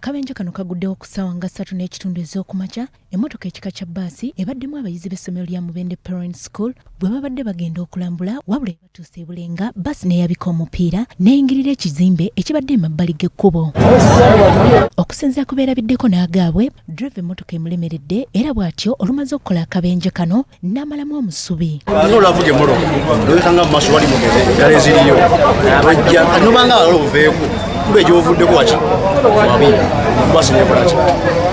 Akabenje kano kaguddewo ku ssaawa nga 3:30 ez'okumakya emmotoka ekika kya Bbaasi ebaddemu abayizi b'essomero lya Mubende Parent School bwe babadde bagenda okulambula wabula ebatuuse e Bulenga Bbaasi n'eyabika omupiira n'eyingirira ekizimbe ekibadde emabbali g'ekkubo. Okusinziira ku beerabiddeko n'agaabwe drive emmotoka emulemeredde era bw'atyo olumaze okukola akabenje kano n'amalamu omusubi. N'olavuga emmotoka n'oyitanga mu maaso wali mugeze eddala eziriyo ojja kanobanga wala obuveeko kube gy'ovuddeko waki Bbaasi neekola ki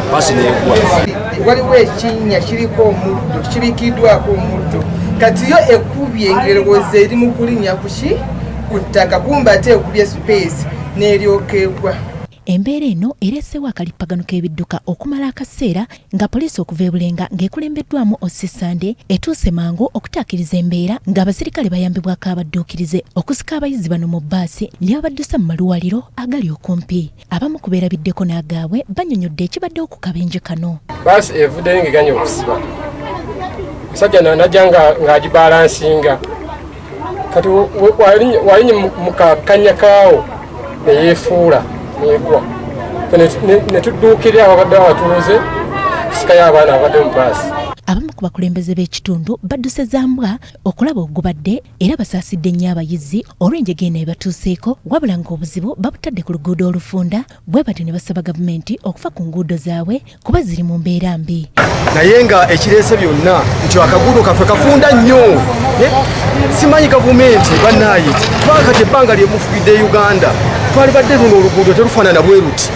Bbaasi neegwa. Waliwo ekinnya kiriko omuddo kibikiddwako omuddo kati yo ekubye engerowooza eri mu kulinnya kuki ku ttaka kumba ate ekubye space n'eryoka egwa. Embeera eno ereeseewo akalippagano k'ebidduka okumala akaseera nga poliisi okuva e Bulenga ng'ekulembeddwamu Osisande etuuse mangu okutaakiriza embeera ng'abasirikale bayambibwako abadduukirize okusika abayizi bano mu Bbaasi ne babaddusa mu maluwaliro agali okumpi. Abamu ku beerabiddeko n'agaabwe bannyonnyodde ekibaddewo ku kabenje kano. Bbaasi evuddeyo ng'eganye okusiba musajja najja ng'agibalansinga kati walinye mu kakanya kaawo ne yeefuula negwa ne tudduukirira ababadde abatuuze kusikayo abaana abadde mu Bbaasi. Abamu ku bakulembeze b'ekitundu badduse zambwa okulaba ogubadde era basaasidde nnyo abayizi olw'enjega eno ebatuuseeko wabula ng'obuzibu babutadde ku luguudo olufunda bwe batyo ne basaba gavumenti okufa ku nguudo zaabwe kuba ziri mu mbeera mbi. Naye nga ekireese byonna nti akaguudo kaffe kafunda nnyo simanyi gavumenti bannaaye twakati ebbanga lyemufugidde Uganda twali badde luno oluguudo terufaanana bwe ruti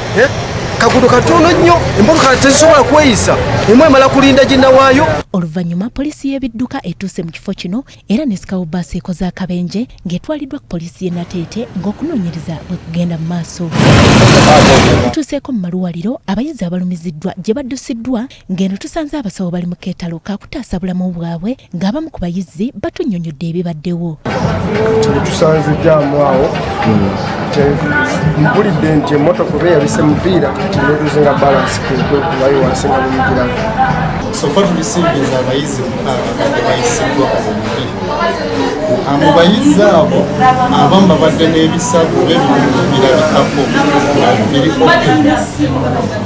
kaguudo katono nnyo emmotoka tezisobola kweyisa emu emala kulinda ginnawaayo. Oluvannyuma poliisi y'ebidduka etuuse mu kifo kino era n'esikawo Bbaasi ekoze akabenje ng'etwaliddwa ku poliisi y'e Nateete ng'okunoonyereza bwe kugenda mu maaso. Tutuuseeko mu maluwaliro abayizi abalumiziddwa gye baddusiddwa ng'eno tusanze abasawo bali mu keetalo kakutaasa bulamu bwabwe ng'abamu ku bayizi batunnyonnyodde ebibaddewo. Tusanze jjaamu awo mpulidde nti emmotoka oba yabise mupiira tineetuzinga balansi kubayo wansi nga bumugiramu. Sofa tulisingiza abayizi mukaaga bayisiddwa ku mupiira. Mu bayizi abo abamu babadde n'ebisago b'ebitundu birabikako biri open.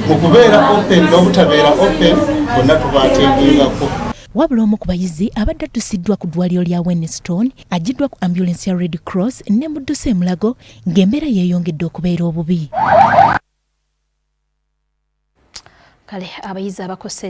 Mu kubeera open n'obutabeera open bonna tubaateekingako. Wabula omu ku bayizi abadde addusiddwa ku ddwaliro lya Wenstone agiddwa ku ambulance ya Red Cross ne mudduse Mulago ng'embeera yeeyongedde okubeera obubi. Kale abayizi abakose